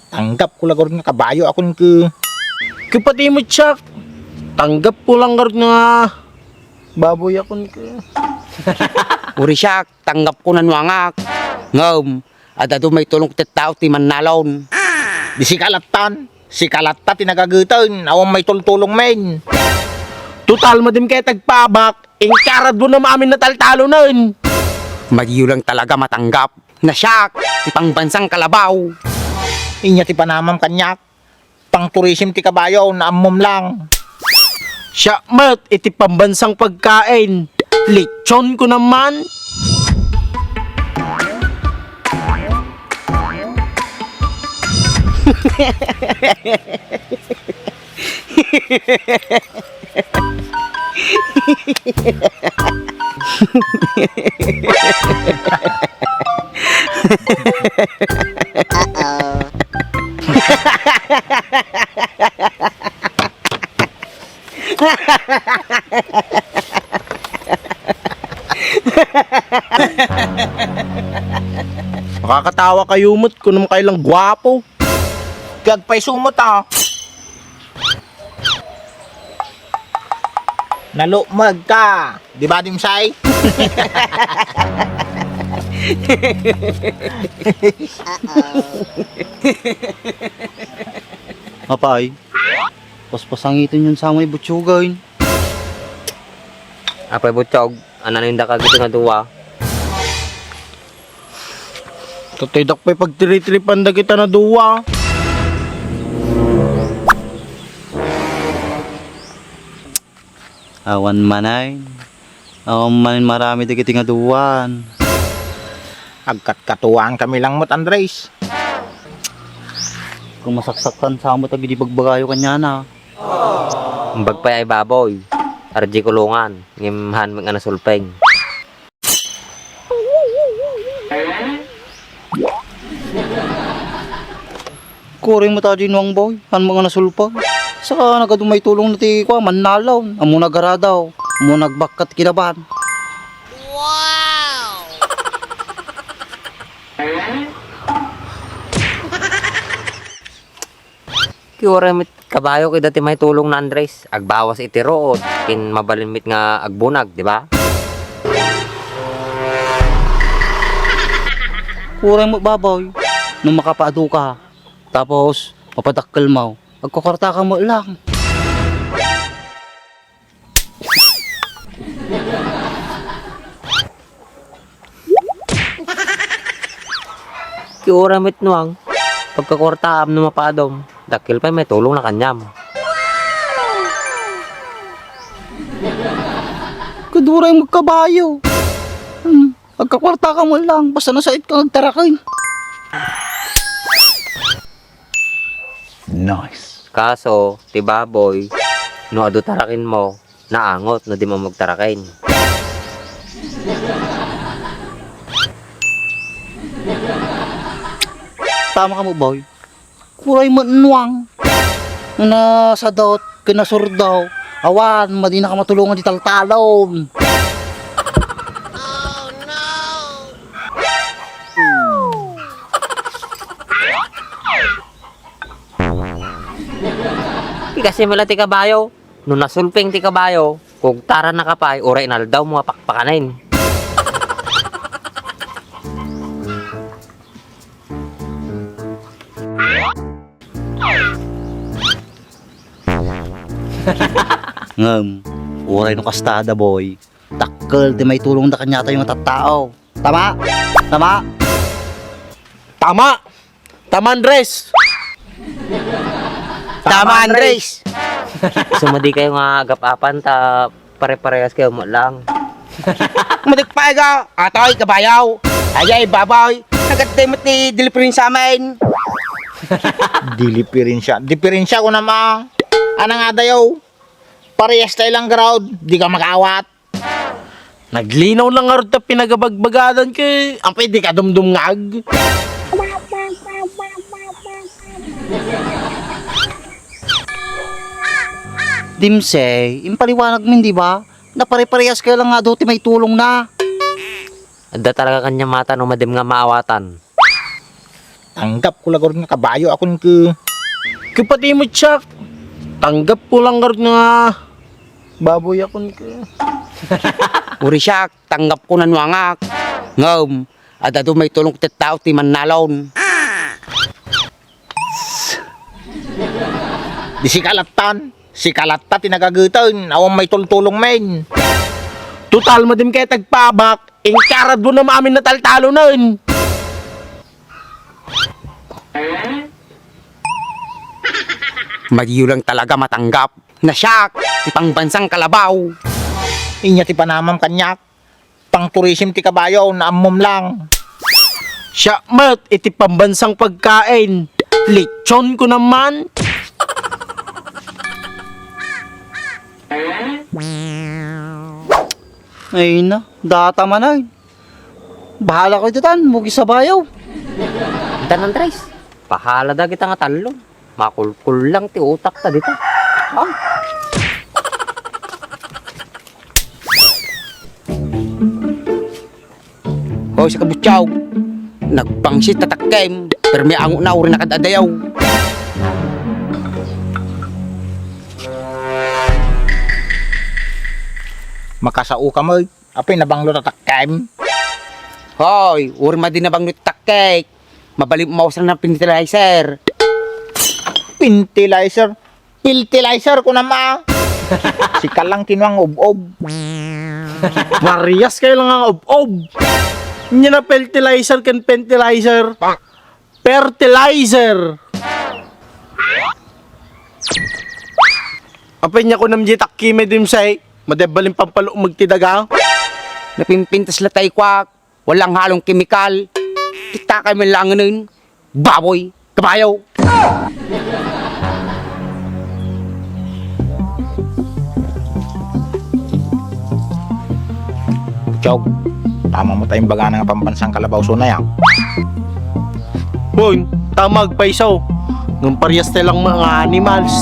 Tanggap ko lagor nga kabayo akon ke. Kapati mo siya. Tanggap ko lang nga baboy akon ke. Uri siya, tanggap ko na nuangak. Ngam, adado may tulong tao ti manalon. Di si kalatan. Si kalata tinagagutan. Awang may tultulong men. Total mo din kaya tagpabak. Ingkarad mo na maamin na taltalo nun. Madiyo lang talaga matanggap. Nasyak, ti pangbansang kalabaw. Inya ti panamam kanyak. Pang tourism ti kabayo na ammom lang. Siya mat, iti pambansang pagkain. Lechon ko naman. Makakatawa kayo mo't kung naman kayo lang gwapo. Gagpay sumot ah. Nalumag ka. Di ba dimsay? Mapay, paspasangitin yun sa may butsugain. Apay butog, ananinda ka gito nga duwa. Tatidak pa'y pagtiritripan da kita na duwa. Awan manay. Awan manin marami da kiti nga duwan. Agkat katuwaan kami lang mo't Andres. Kung masaksaktan sa mo tabi di bagbagayo kanya na. Bagpay ay baboy. RG kulungan, ngimhan mga nasulpeng. Kuring mo tayo nuang boy. Han mga nasulpa. Saka nagadumay tulong na ti kwa manalaw. Amo nagaradaw. Amo nagbakat kinaban. Kiwara mit kabayo kay dati may tulong na Andres. Agbawas iti root, kin mabalimit nga agbunag, di ba? Kuring mo baboy. Nung makapaado ka. Tapos, mapadakkel mo. Agkukarta ka mo lang. Kiwara mit nuang, pagkakortaam na mapadom, dakil pa may tulong na kanyam. Kaduray mo kabayo. Agkakwarta ka mo lang. Basta nasait ka nagtarakin. Kaso, ti baboy, no adu tarakin mo, naangot no di mo magtarakin. Tama ka mo, boy. Kuray mo nuwang. Na sa daot, kinasur daw. Awan, madi na ka matulungan di taltalon. Kasi mala ti kabayo, no nasulping ti kabayo, kung tara na kapay, oray inal daw mga pakpakanin. Ngam, uray no kastada, boy. Takkel, di may tulong na kanya tayo yung tattao. Tama? Tama? Tama! Tama Andres! Tama, Andres! Sumadi kayo nga agapapan, ta pare-parehas kayo mo lang. Madagpay ka! Atoy, kabayaw! Ayay, baboy! Agad tayo mati delivery sa amin! Diferensya ko naman. Anang adayaw. Parehas tayo lang ground. Di ka makawat. Naglinaw lang nga rin ta pinagabagbagadan kay ang pwede ka dumdumngag. Dimsey, impaliwanag min, di ba? Na pare-parehas kayo lang nga doon may tulong na. Adda talaga kanya mata no madim nga maawatan. Tanggap ko lagor nga kabayo akon ke. Kapati mo siya, tanggap ko lang nga baboy akon ka. Uri siya, tanggap ko na nuangak. Ngam, adado may tulong ti tao ti manalon. Di si kalatan. Si kalata tinagagutan. Awang may tultulong men. Total mo din kaya tagpabak, ingkarad mo na maamin na taltalo na yun. Madiyo lang talaga matanggap. Nasyak, ti pangbansang kalabaw. Inya ti panamam kanyak. Pang tourism ti kabayo na ammom lang. Siya mat, iti pambansang pagkain. Lechon ko naman. Ay na, data man ay. Bahala ko dito tan, mugi sa bayaw. Dan Andres, pahala da kita nga talon. Makulkul lang ti utak ta dito. Ah, Hoy sa kabutsaw, nagpangsit tatakkem, pero may ango na uri nakadadayaw. Makasao ka mo. Apay nabanglo tatakkem. Hoy, uri madinabang nito takkek. Mabalim mawasan ng fertilizer. Pintilizer. Piltilizer ko na ma. Si kalang tinuang ob-ob. Marias kayo lang ang ob-ob. Hindi na fertilizer kan fertilizer. Fertilizer. Apay niya ko namjitak kime dim say. Madebaling pampalo magtidaga. Napimpintas latay kwak, walang halong kemikal. Kita kami lang nun, baboy, kabayaw. Chog. Tama mo tayong baga ng pambansang kalabaw so na yan. Hoy, tamag paisaw. Nung parehas lang mga animals.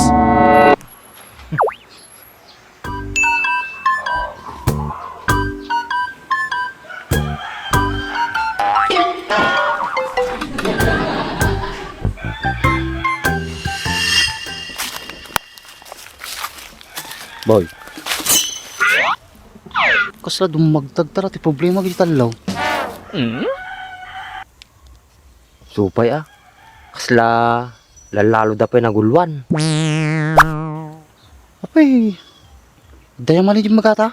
boy. Kasla dumagtag tara, ti problema giti talaw. Supay ah. Kasla lalalo da pa nagulwan. Apay, daya man di magata.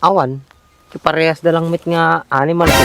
Awan, kiparehas da lang mit nga animal ko.